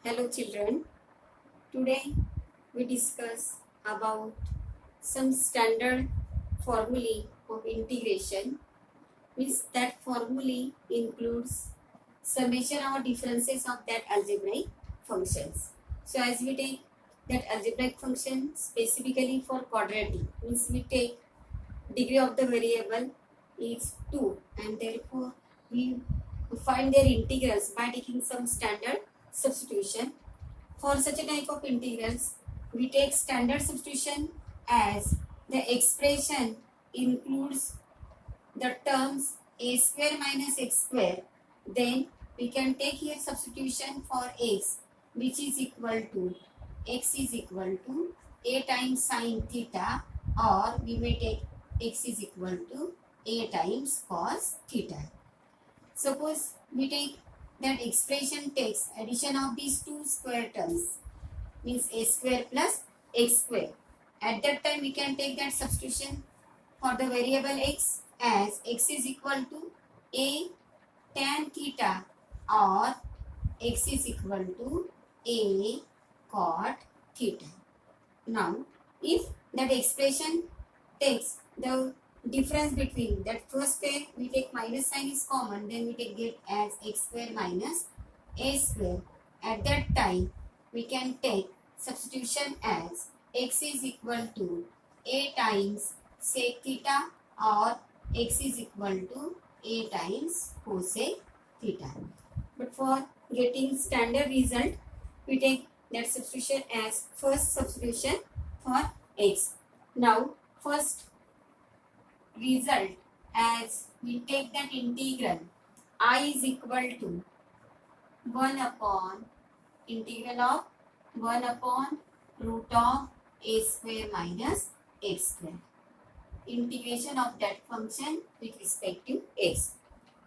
Hello children, today we discuss about some standard formulae of integration. Means that formulae includes summation or differences of that algebraic functions. So as we take that algebraic function specifically for quadratic, means we take degree of the variable is 2 and therefore we find their integrals by taking some standard substitution. For such a type of integrals, we take standard substitution as the expression includes the terms a square minus x square. Then we can take here substitution for x, which is equal to x is equal to a times sine theta, or we may take x is equal to a times cos theta. Suppose we take that expression takes addition of these two square terms, means a square plus x square. At that time we can take that substitution for the variable x as x is equal to a tan theta, or x is equal to a cot theta. Now if that expression takes the difference between that first square, we take minus sign is common, then we take get as x square minus a square. At that time we can take substitution as x is equal to a times sec theta, or x is equal to a times cosec theta. But for getting standard result, we take that substitution as first substitution for x. Now first result, as we take that integral I is equal to 1 upon integral of 1 upon root of a square minus x square, integration of that function with respect to x.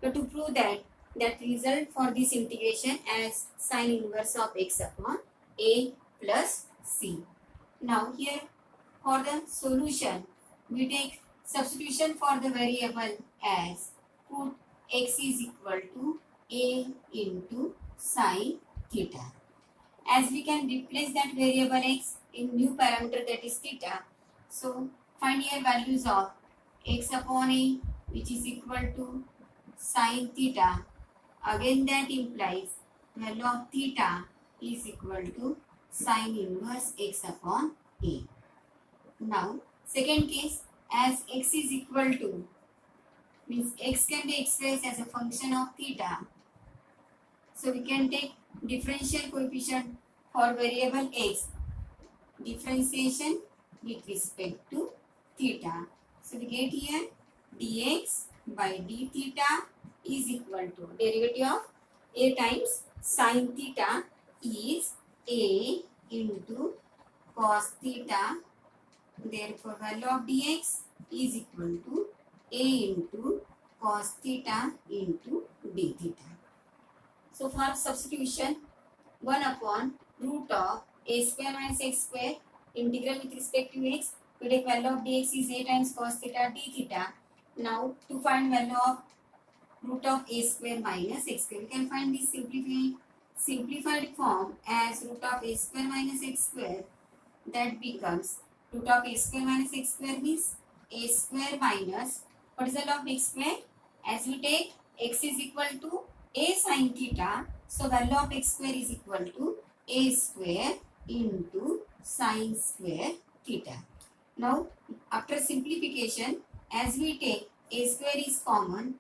So to prove that result for this integration as sine inverse of x upon a plus c. Now here for the solution, we take substitution for the variable as put x is equal to a into sine theta. As we can replace that variable x in new parameter, that is theta, so find here values of x upon a, which is equal to sine theta. Again that implies value of theta is equal to sine inverse x upon a. Now second case, as x is equal to, means x can be expressed as a function of theta, so we can take differential coefficient for variable x, differentiation with respect to theta. So we get here dx by d theta is equal to derivative of a times sine theta is a into cos theta. Therefore value of dx is equal to a into cos theta into d theta. So for substitution, 1 upon root of a square minus x square, integral with respect to x, we take value of dx is a times cos theta d theta. Now to find value of root of a square minus x square, we can find this simplified form as root of a square minus x square. That becomes root of a square minus x square means a square minus, what is the value of x square? As we take x is equal to a sine theta, so value of x square is equal to a square into sine square theta. Now after simplification, as we take a square is common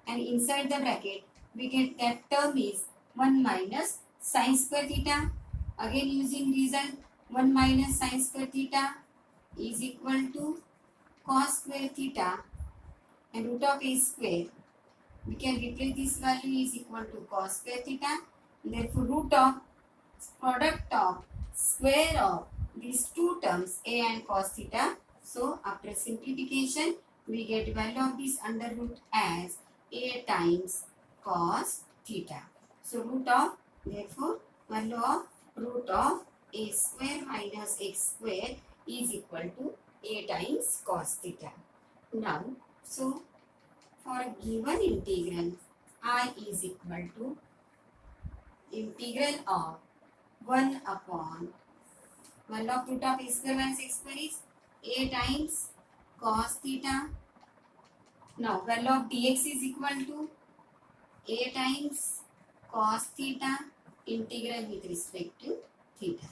and inside the bracket we get that term is 1 minus sine square theta. Again using result, 1 minus sine square theta is equal to cos square theta, and root of a square, we can replace this value is equal to cos square theta. Therefore root of product of square of these two terms a and cos theta. So after simplification we get value of this under root as a times cos theta. So root of, therefore value of root of a square minus x square is equal to a times cos theta. Now so for a given integral I is equal to integral of 1 upon 1 log root of a square minus x square is a times cos theta. Now value of dx is equal to a times cos theta integral with respect to theta.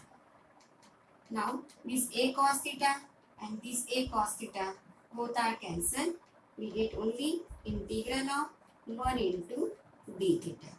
Now this a cos theta and this a cos theta both are cancelled. We get only integral of 1 into d theta.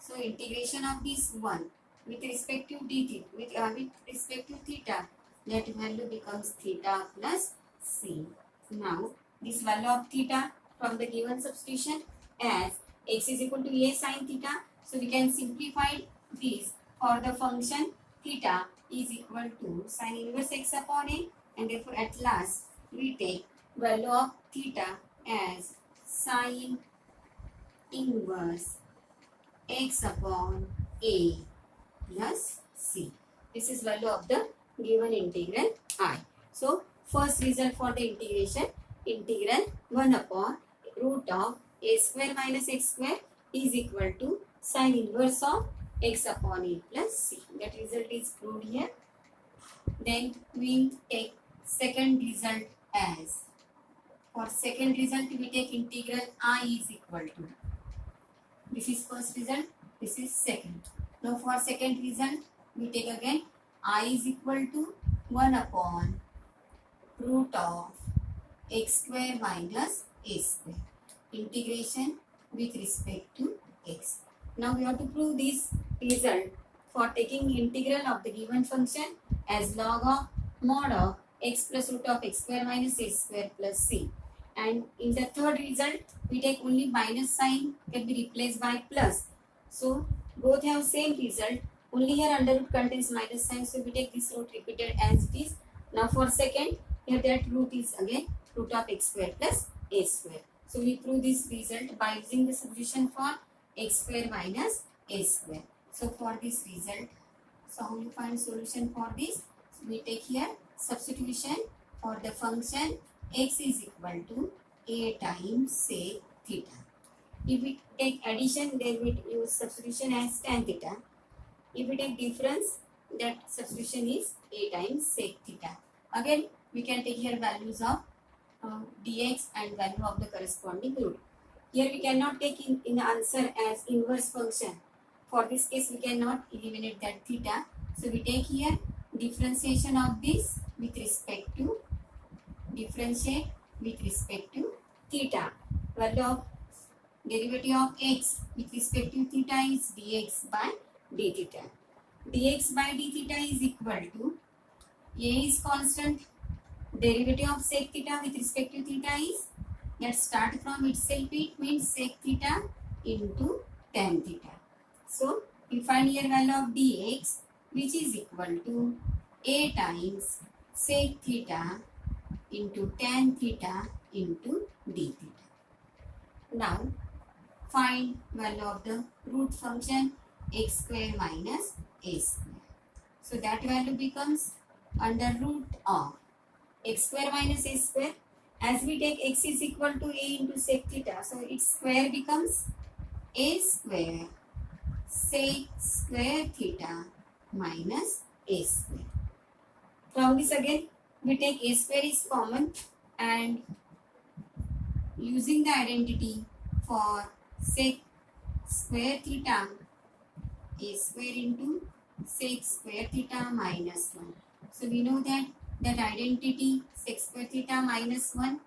So integration of this 1 with respect to d theta, with respect to theta, that value becomes theta plus c. Now this value of theta from the given substitution as x is equal to a sin theta. So we can simplify this for the function theta is equal to sin inverse x upon a, and therefore at last we take value of theta as sin inverse x upon a plus c. This is value of the given integral I. So first result for the integration, integral 1 upon root of a square minus x square is equal to sin inverse of x upon a plus c. That result is proved here. Then we take second result as, for second result we take integral I is equal to, this is first result, this is second. Now for second result we take again I is equal to 1 upon root of x square minus a square, integration with respect to x. Now we have to prove this result for taking integral of the given function as log of mod of x plus root of x square minus a square plus c. And in the third result we take only minus sign can be replaced by plus. So both have same result, only here under root contains minus sign, so we take this root repeated as it is. Now for second, here that root is again root of x square plus a square. So we prove this result by using the substitution for x square minus a square. So for this result, so how you find solution for this? So we take here substitution for the function x is equal to a times sec theta. If we take addition, then we use substitution as tan theta. If we take difference, that substitution is a times sec theta. Again, we can take here values of dx and value of the corresponding root. Here we cannot take in the answer as inverse function. For this case, we cannot eliminate that theta. So we take here differentiation of this with respect to, differentiate with respect to theta. Value of derivative of x with respect to theta is dx by d theta. Dx by d theta is equal to, a is constant, derivative of sec theta with respect to theta is, that start from itself, it means sec theta into tan theta. So we find here value of dx which is equal to a times sec theta into tan theta into d theta. Now find value of the root function x square minus a square. So that value becomes under root of x square minus a square. As we take x is equal to a into sec theta, so its square becomes a square sec square theta minus a square. From this again we take a square is common, and using the identity for sec square theta, a square into sec square theta minus 1. So we know that identity sec square theta minus 1,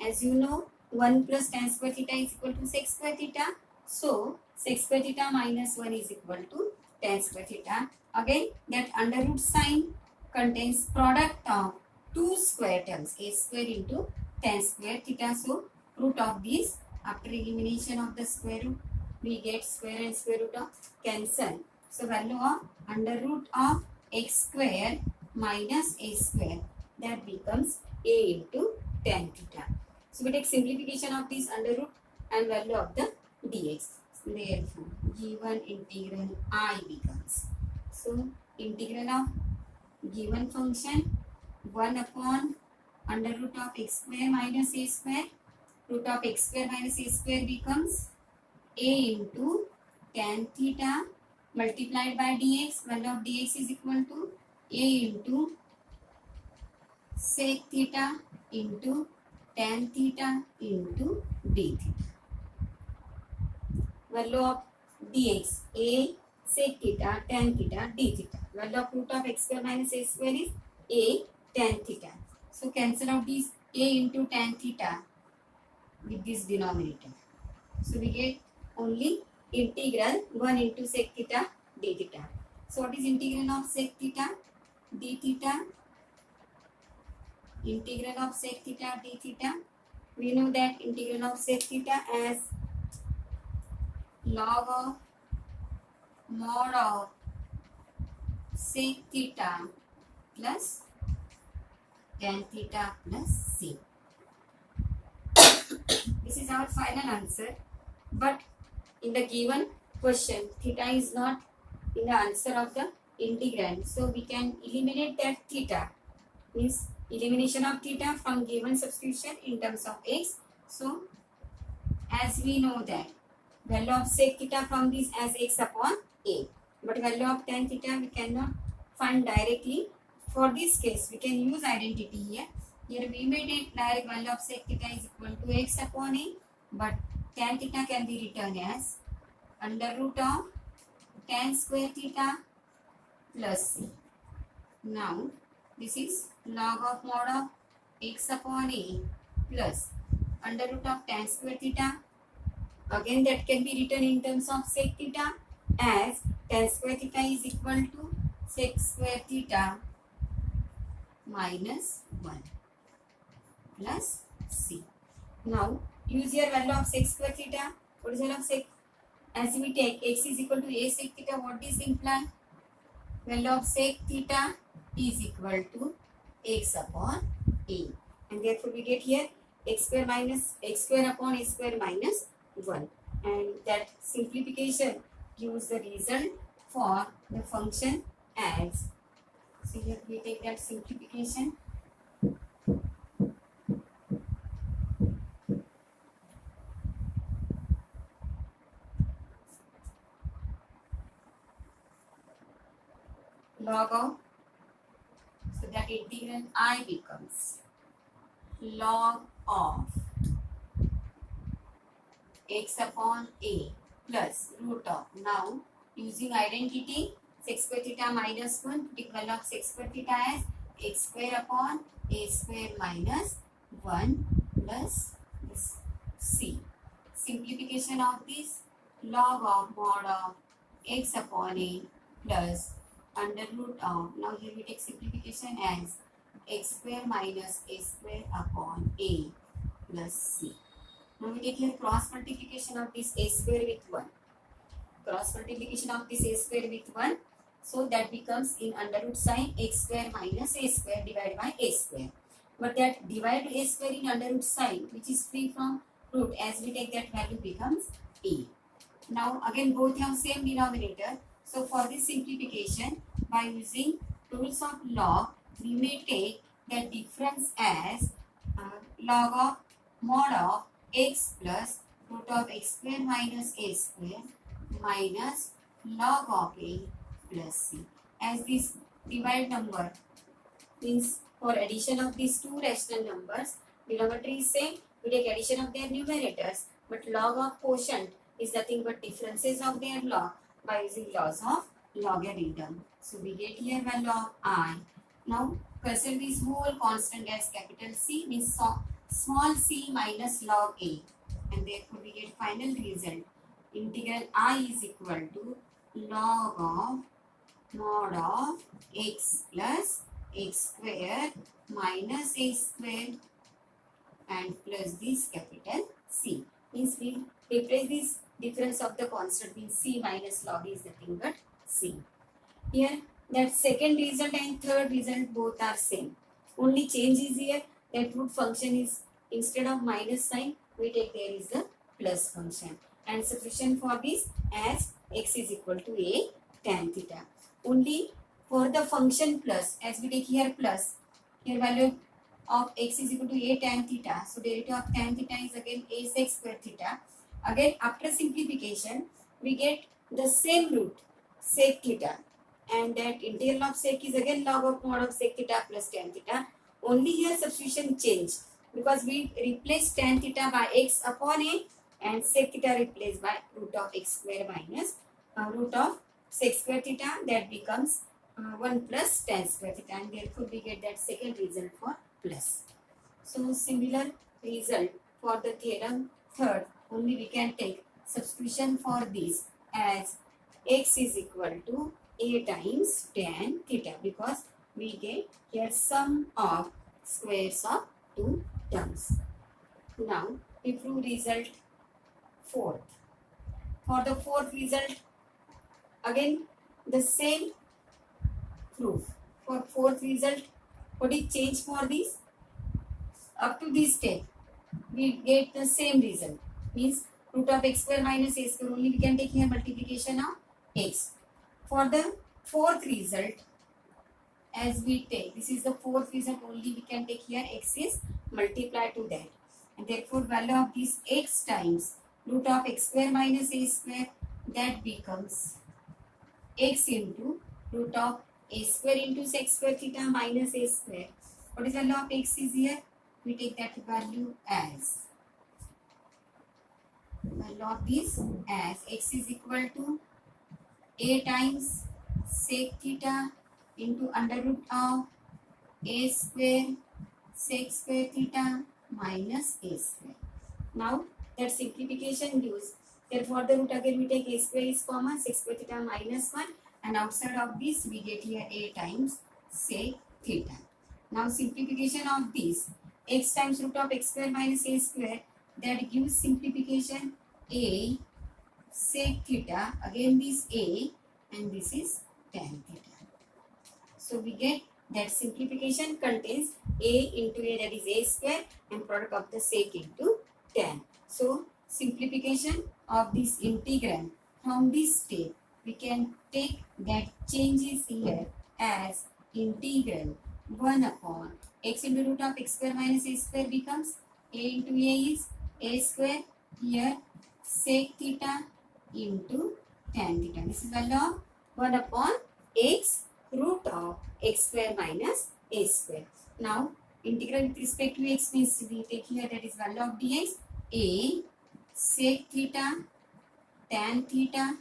as you know 1 plus tan square theta is equal to sec square theta. So sec square theta minus 1 is equal to tan square theta. Again that under root sign contains product of two square terms, a square into tan square theta. So root of this, after elimination of the square root, we get square and square root of cancel. So value of under root of x square minus a square, that becomes a into tan theta. So we take simplification of this under root and value of the dx. Therefore given integral I becomes, so integral of given function 1 upon under root of x square minus a square, root of x square minus a square becomes a into tan theta multiplied by dx. Value of dx is equal to a into sec theta into tan theta into d theta. Value of dx a sec theta tan theta d theta. Value of root of x square minus a square is a tan theta. So cancel out this a into tan theta with this denominator. So we get only integral 1 into sec theta d theta. So what is integral of sec theta d theta? Integral of sec theta d theta. We know that integral of sec theta as log of mod of sec theta plus tan theta plus c. This is our final answer. But in the given question, theta is not in the answer of the integrand. So we can eliminate that theta. Means elimination of theta from given substitution in terms of x. So as we know that value of sec theta from this as x upon a. But value of tan theta we cannot find directly. For this case we can use identity here. Here we may take direct value of sec theta is equal to x upon a. But tan theta can be written as under root of tan square theta plus c. Now this is log of mod of x upon a plus under root of tan square theta. Again that can be written in terms of sec theta as tan square theta is equal to sec square theta minus 1 plus c. Now use your value of sec square theta. What is the value of sec? As we take x is equal to a sec theta, what does this imply? Value of sec theta is equal to x upon a. And therefore we get here x square minus x square upon a square minus 1. And that simplification gives the result for the function as. So here we take that simplification. Log of, so that integral I becomes log of x upon a plus root of, now using identity sec square theta minus 1, putting value of sec square theta as x square upon a square minus 1 plus this c. Simplification of this log of mod of x upon a plus under root of, now here we take simplification as x square minus a square upon a plus c. Now we take here cross multiplication of this a square with 1. Cross multiplication of this a square with 1. So that becomes in under root sign x square minus a square divided by a square. But that divide a square in under root sign which is free from root, as we take that value becomes a. Now again both have same denominator. So for this simplification, by using tools of log, we may take the difference as log of mod of x plus root of x square minus a square minus log of a plus c. As this divide number means for addition of these two rational numbers, denominator is same, we take addition of their numerators, but log of quotient is nothing but differences of their log by using laws of logarithm. So we get here value of I. Now consider this whole constant as capital C means small c minus log a, and therefore we get final result integral I is equal to log of mod of x plus x square minus a square and plus this capital C. Means we replace this difference of the constant, means c minus log is nothing but c. Here that second result and third result both are same. Only change is here that root function is instead of minus sign we take there is a plus function, and substitution for this as x is equal to a tan theta. Only for the function plus, as we take here plus, here value of x is equal to a tan theta. So derivative of tan theta is again a sec square theta. Again after simplification we get the same root. sec theta, and that integral of sec is again log of mod of sec theta plus tan theta. Only here substitution change, because we replace tan theta by x upon a and sec theta replaced by root of x square minus root of sec square theta, that becomes 1 plus tan square theta, and therefore we get that second result for plus. So similar result for the theorem third, only we can take substitution for this as x is equal to a times tan theta, because we get here sum of squares of two terms. Now we prove result fourth. For the fourth result, again the same proof. For fourth result, what is change for this? Up to this step, we get the same result. Means root of x square minus a square, only we can take here multiplication of x. For the fourth result, as we take, this is the fourth result, only we can take here x is multiplied to that. And therefore value of this x times root of x square minus a square, that becomes x into root of a square into sec square theta minus a square. What is the value of x is here? We take that value as of this as x is equal to a times sec theta into under root of a square sec square theta minus a square. Now that simplification gives, therefore the root again we take a square is common, sec square theta minus 1, and outside of this we get here a times sec theta. Now simplification of this, x times root of x square minus a square, that gives simplification a sec theta, again this a, and this is tan theta. So we get that simplification contains a into a, that is a square, and product of the sec into tan. So simplification of this integral from this step, we can take that changes here as integral 1 upon x into root of x square minus a square becomes a into a is a square, here sec theta into tan theta. This is value of 1 upon x root of x square minus a square. Now integral with respect to x means we take here, that is value of dx a sec theta tan theta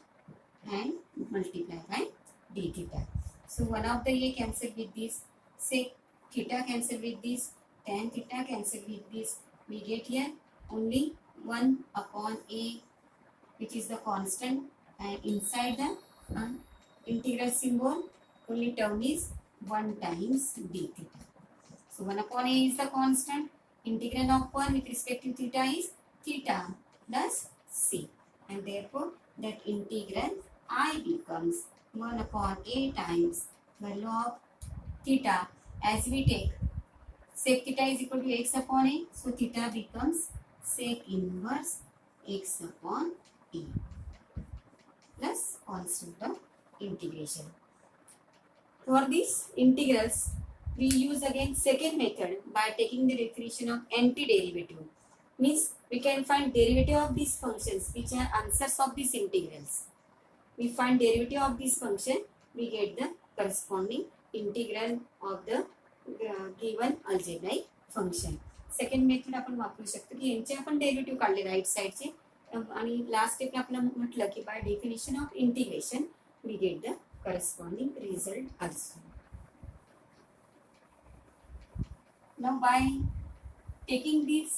and multiply by d theta. So one of the a cancel with this, sec theta cancel with this, tan theta cancel with this. We get here only 1 upon a, which is the constant, and inside the integral symbol only term is 1 times d theta. So 1 upon a is the constant, integral of 1 with respect to theta is theta plus c, and therefore that integral I becomes 1 upon a times value of theta, as we take sec theta is equal to x upon a, so theta becomes sec inverse x upon a plus constant of integration. For these integrals, we use again second method by taking the definition of antiderivative. Means we can find derivative of these functions which are answers of these integrals. We find derivative of this function, we get the corresponding integral of the given algebraic function. Second method आपण वापरू शकतो की यांचे आपण derivative काढले right साइडचे, आणि last स्टेपला आपण म्हटलं की by definition of integration we get the corresponding result also. Now by taking these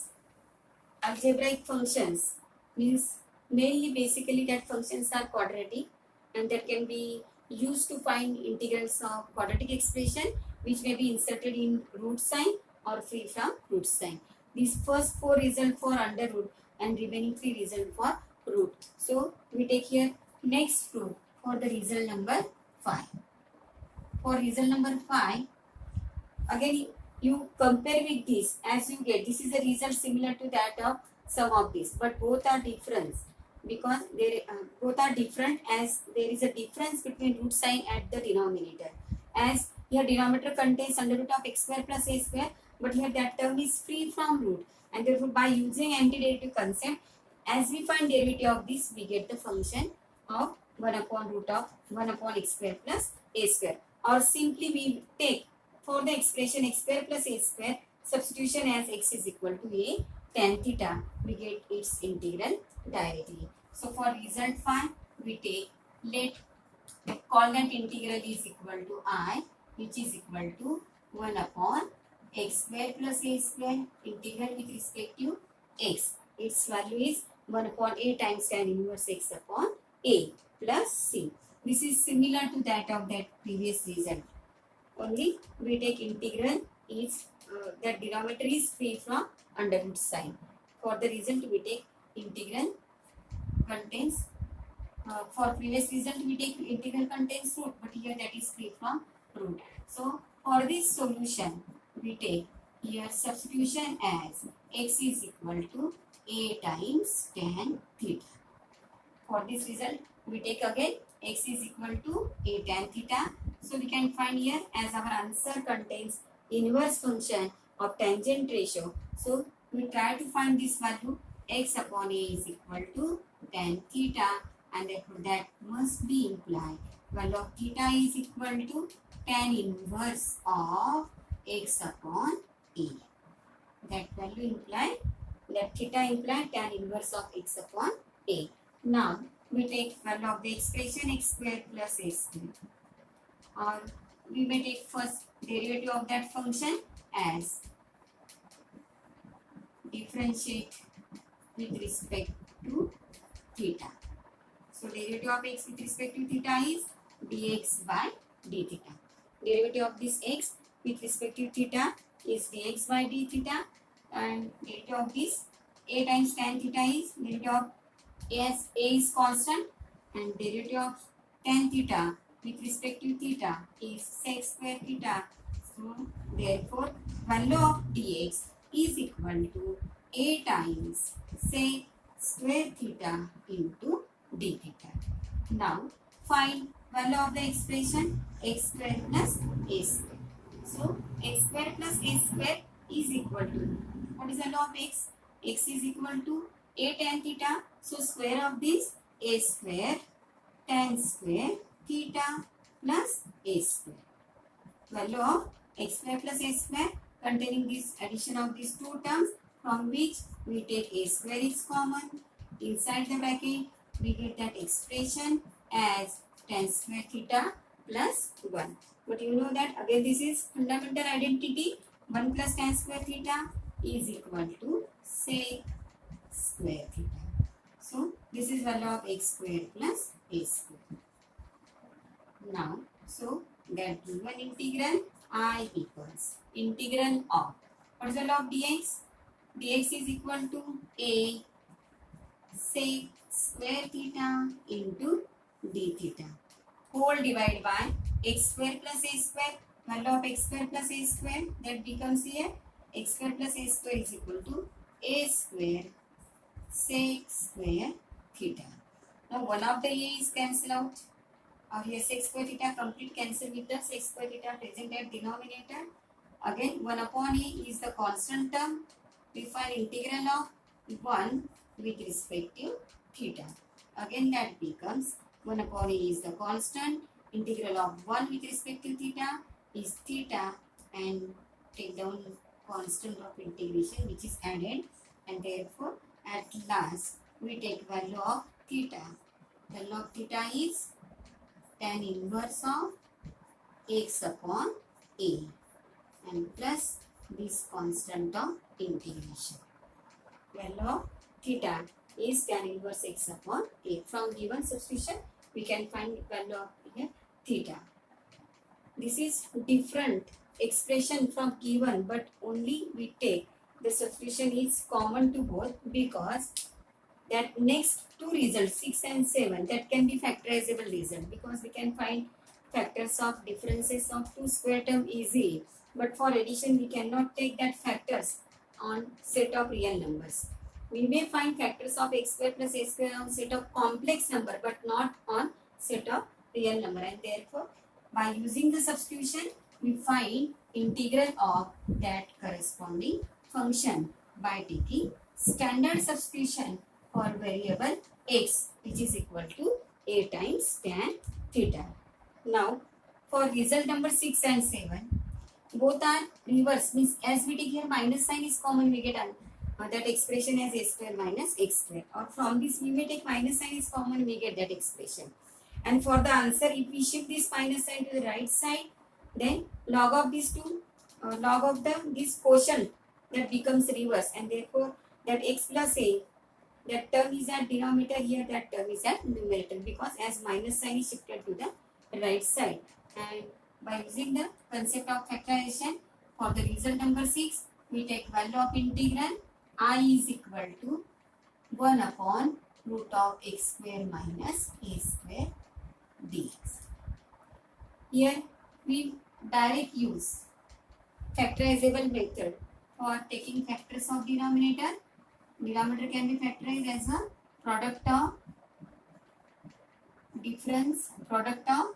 algebraic functions, means mainly basically that functions are quadratic and that can be used to find integrals of quadratic expression which may be inserted in root sign or free from root sign. These first 4 result for under root and remaining 3 result for root. So we take here next proof for the result number 5. For result number 5, again you compare with this, as you get this is a result similar to that of sum of this, but both are different because they both are different, as there is a difference between root sign at the denominator, as here denominator contains under root of x square plus a square, but here that term is free from root, and therefore by using antiderivative concept, as we find derivative of this we get the function of 1 upon root of 1 upon x square plus a square. Or simply we take for the expression x square plus a square, substitution as x is equal to a tan theta, we get its integral directly. So for result find, we take, let call that integral is equal to I, which is equal to 1 upon x square plus a square, integral with respect to x. Its value is 1 upon a times tan inverse x upon a plus c. This is similar to that of that previous result. Only we take integral is that denominator is free from under root sign. For the result we take integral contains for previous result we take integral contains root, but here that is free from root. So for this solution we take here substitution as x is equal to a times tan theta. For this result we take again x is equal to a tan theta. So we can find here, as our answer contains inverse function of tangent ratio, so we try to find this value. X upon a is equal to tan theta, and therefore that must be implied value of theta is equal to tan inverse of x upon a. That value imply, that theta imply tan inverse of x upon a. Now we take value of the expression x square plus a square, or we may take first derivative of that function as differentiate with respect to theta. So derivative of x with respect to theta is dx by d theta. Derivative of this x with respect to theta is dx by d theta, and derivative of this a times tan theta is derivative of as a is constant, and derivative of tan theta with respect to theta is sec square theta. So therefore value of dx is equal to a times sec square theta into d theta. Now find value of the expression x square plus a square. So x square plus a square is equal to, what is the value of x? X is equal to a tan theta. So square of this a square tan square theta plus a square. Value of x square plus a square containing this addition of these two terms, from which we take a square is common. Inside the bracket we get that expression as tan square theta plus 1. But you know that again this is fundamental identity. 1 plus tan square theta is equal to sec square theta. So this is value of x square plus a square. Now, so that given integral I equals integral of, what is the law of dx? Dx is equal to a sec square theta into d theta, whole divided by x square plus a square. Value of x square plus a square, that becomes here x square plus a square is equal to a square sec square theta. Now one of the a is cancelled out, or here sec square theta complete cancel with the sec square theta present at denominator. Again 1 upon a is the constant term. We find integral of 1 with respect to theta. Again that becomes 1 upon a is the constant. Integral of 1 with respect to theta is theta, and take down constant of integration which is added, and therefore at last we take value of theta. Value of theta is tan inverse of x upon a, and plus this constant of integration. Value of theta is tan inverse x upon a. From given substitution we can find value of here theta. This is different expression from given, but only we take the substitution is common to both, because that next two results 6 and 7 that can be factorizable result, because we can find factors of differences of two square term easily. But for addition we cannot take that factors on set of real numbers. We may find factors of x square plus a square on set of complex number, but not on set of real number, and therefore by using the substitution we find integral of that corresponding function by taking standard substitution for variable x, which is equal to a times tan theta. Now for result number 6 and 7, both are reverse, means as we take here minus sign is common, we get that expression as a square minus x square, or from this we may take minus sign is common, we get that expression. And for the answer, if we shift this minus sign to the right side, then log of these two, log of this quotient, that becomes reverse, and therefore that x plus a, that term is at denominator, here that term is at numerator, because as minus sign is shifted to the right side. And by using the concept of factorization, for the result number 6, we take value of integral I is equal to 1 upon root of x square minus a square dx. Here we direct use factorizable method for taking factors of denominator. Denominator can be factorized as a product of difference, product of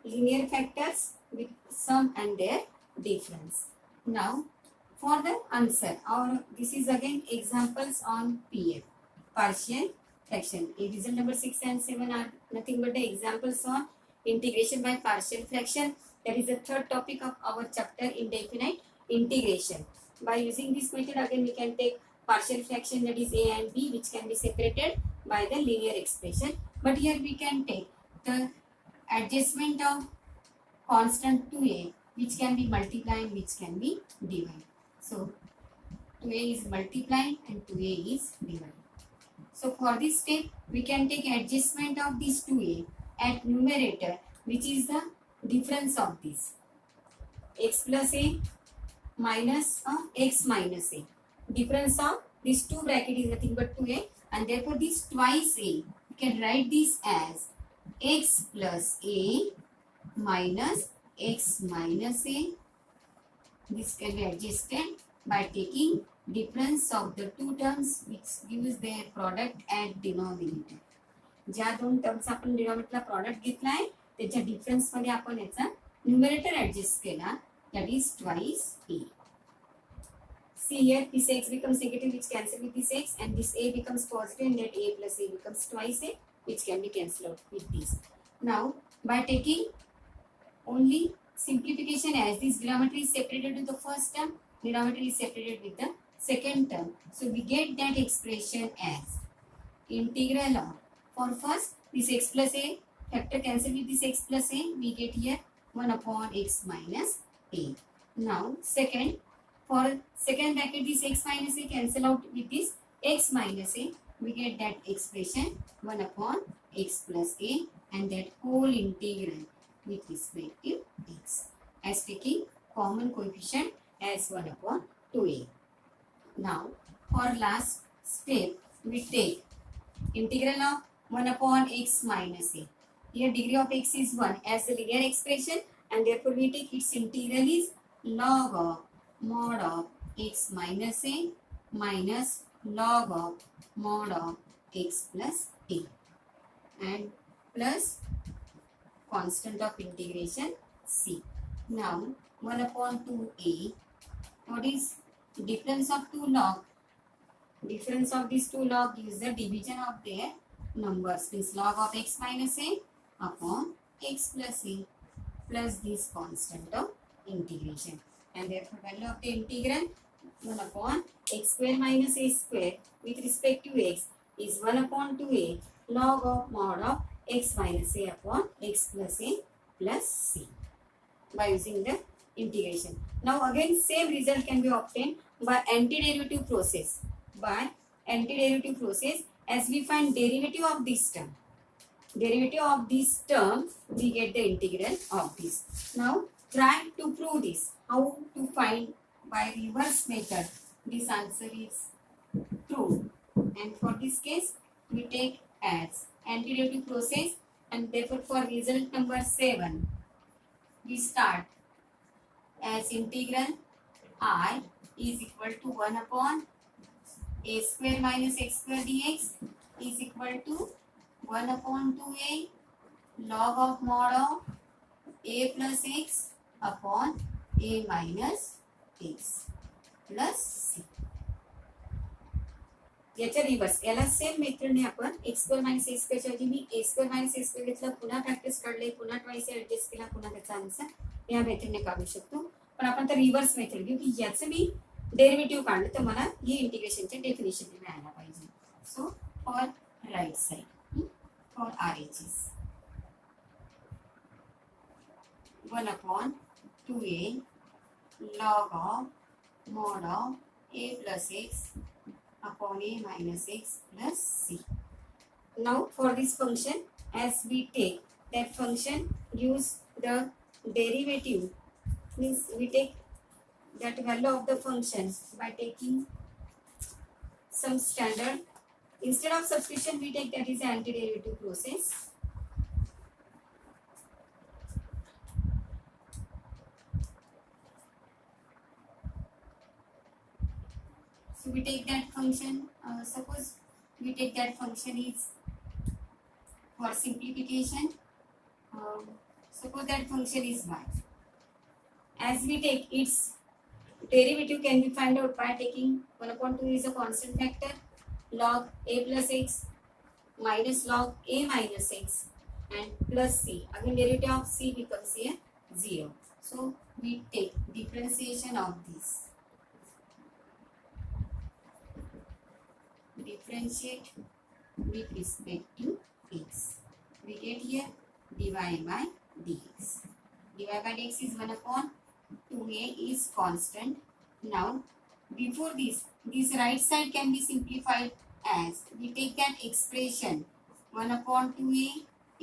linear factors with sum and their difference. Now for the answer, or this is again examples on PF, partial fraction. Result number 6 and 7 are nothing but the examples on integration by partial fraction. That is the third topic of our chapter, indefinite integration. By using this method, again we can take partial fraction, that is a and b, which can be separated by the linear expression. But here we can take the adjustment of constant 2a, which can be multiplied, which can be divided. So 2a is multiplied and 2a is divided. So for this step, we can take adjustment of this 2a at numerator, which is the difference of this x plus a minus x minus a. Difference of this two bracket is nothing but 2a, and therefore this twice a, we can write this as x plus a minus x minus a. This can be adjusted by taking difference of the two terms, which gives their product at denominator. ज्या दोन terms आपण डिनॉमिनेटरला product घेतलाय त्याच्या difference मध्ये आपण याचा numerator adjust केला, that is twice a. See here, this x becomes negative, which cancel with this x, and this a becomes positive, and that a plus a becomes twice a, which can be cancelled out with this. Now by taking only simplification, as this denominator is separated with the first term, denominator is separated with the second term, so we get that expression as integral of, for first this x plus a factor cancel with this x plus a, we get here 1 upon x minus a. Now second, for second bracket this x minus a cancel out with this x minus a, we get that expression 1 upon x plus a, and that whole integral with respect to x, as taking common coefficient as 1 upon 2a. Now for last step, we take integral of 1 upon x minus a. Here degree of x is 1 as a linear expression, and therefore we take its integral is log of mod of x minus a minus log of mod of x plus a, and plus constant of integration c. Now 1 upon 2a, what is difference of two log? Difference of these two log gives the division of their numbers, means log of x minus a upon x plus a, plus this constant of integration, and therefore value of the integral 1 upon x square minus a square with respect to x is 1 upon 2a log of mod of x minus a upon x plus a plus c, by using the integration. Now again same result can be obtained by antiderivative process. By antiderivative process, as we find derivative of this term, we get the integral of this. Now try to prove this. How to find? By reverse method. This answer is true, and for this case we take as antiderivative process, and therefore for result number 7 we start as integral I is equal to 1 upon a square minus x square dx is equal to 1 upon 2a log of mod of a plus x upon a minus x plus c. याच्या reverse, याला same मेथडने आपण x square minus ए स्क्वेअरच्या ऐवजी मी ए square minus ए square घेतला, पुन्हा factors काढले, पुन्हा twice adjust केला, पुन्हा त्याचा आन्सर या मेथडने काढू शकतो. पण आपण तर रिव्हर्स मेथड घेऊ की याचं मी डेरिव्हेटिव्ह काढलं तर मला ही इंटिग्रेशनचे डेफिनेशन मिळायला पाहिजे. So for right side, for RHS 1/2a log of mod of a plus x upon a minus x plus c. Now for this function, as we take that function, use the derivative, means we take that value of the function by taking some standard. Instead of substitution, we take that is antiderivative process. So we take that function, suppose we take that function is for simplification, suppose that function is y. As we take its derivative can be find out by taking 1/2 is a constant factor, log a plus x minus log a minus x and plus c. Again derivative of c becomes here 0. So we take differentiation of this. Differentiate with respect to x. We get here dy by dx. Dy by dx is 1/2a is constant. Now before this right side can be simplified as we take that expression 1/2a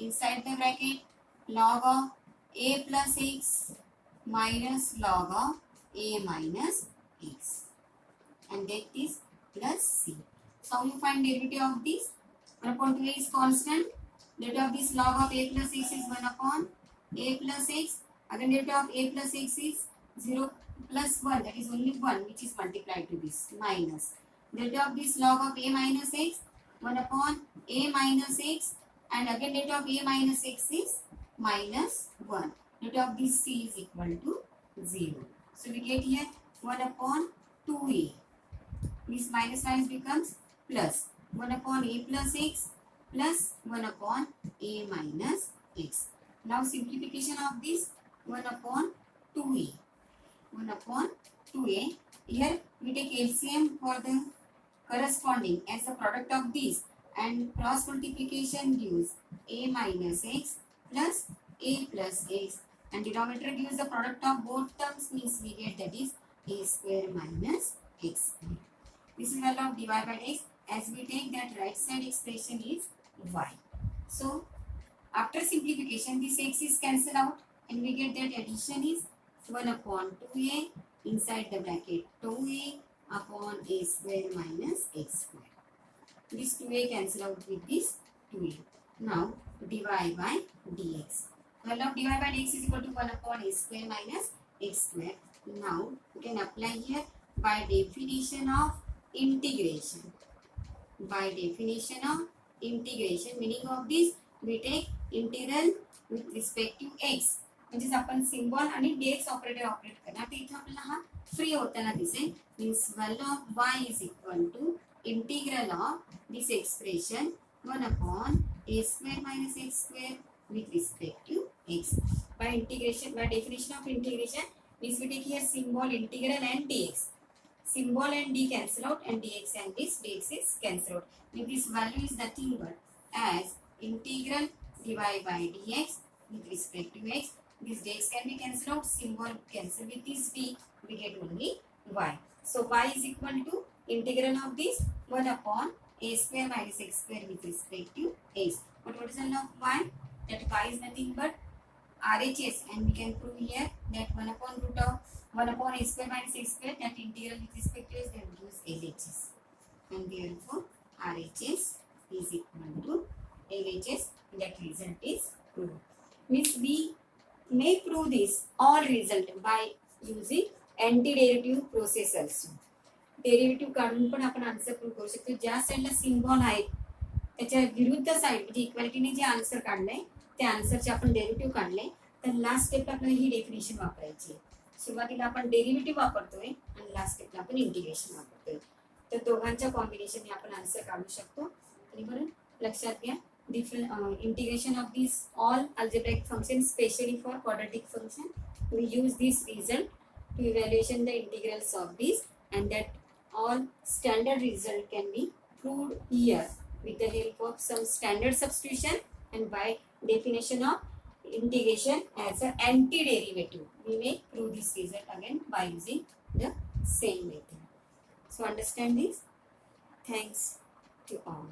inside the bracket log of a plus x minus log of a minus x and that is plus c. So how you find derivative of this? 1/2a is constant. Derivative of this log of a plus x is 1/a plus x. Again derivative of a plus x is 0 plus 1, that is only 1 which is multiplied to this minus. Derivative of this log of a minus x 1/a minus x and again derivative of a minus x is minus 1. Derivative of this c is equal to 0. So we get here 1/2a. This minus minus becomes plus 1/a plus x plus 1/a minus x. Now simplification of this 1/2a. 1/2a. Here we take LCM for the corresponding as the product of this and cross multiplication gives a minus x plus a plus x and denominator gives the product of both terms, means we get that is a square minus x square. This is value of dy by x. As we take that right side expression is y. So after simplification this x is cancelled out and we get that addition is 1/2a inside the bracket 2a upon a square minus x square. This 2a cancel out with this 2a. Now dy by dx. Value of dy by dx is equal to 1/a square minus x square. Now we can apply here by definition of integration. By definition of integration, meaning of this we take integral with respect to x. म्हणजेच आपण symbol आणि dx operator operate करणार. तर इथे आपल्याला हा free होताना दिसेल. Means value of y is equal to integral of this expression 1/a square minus x square with respect to x. By integration, by definition of integration, means we take here symbol integral and dx. Symbol and d cancel out and dx and this dx is cancel out. If this value is nothing but as integral dy by dx with respect to x. This dx can be cancelled out, symbol cancel with this d, we get only y. So y is equal to integral of this 1/a square minus x square with respect to x. But what is the value of y? That y is nothing but RHS, and we can prove here that 1/a square minus x square, that integral with respect to x, that gives LHS, and therefore RHS is equal to LHS. That result is proved. Means we may prove this all result by using antiderivative process also. Derivative काढून पण आपण answer prove करू शकतो. ज्या साईडला symbol आहे त्याच्या विरुद्ध साईड म्हणजे इक्वॅलिटीने जे आन्सर काढलंय त्या आन्सरचे आपण डेरिव्हेटिव्ह काढले, तर लास्ट स्टेपला आपल्याला ही डेफिनेशन वापरायची आहे. सुरुवातीला आपण डेरिव्हेटिव्ह वापरतोय आणि लास्ट स्टेपला आपण इंटिग्रेशन वापरतोय. तर दोघांच्या कॉम्बिनेशनने आपण आन्सर काढू शकतो. आणि म्हणून लक्षात घ्या, different integration of these all algebraic functions, especially for quadratic function, we use this result to evaluation the integrals of these, and that all standard result can be proved here with the help of some standard substitution and by definition of integration as an antiderivative. We may prove this result again by using the same method. So understand this. Thanks to all.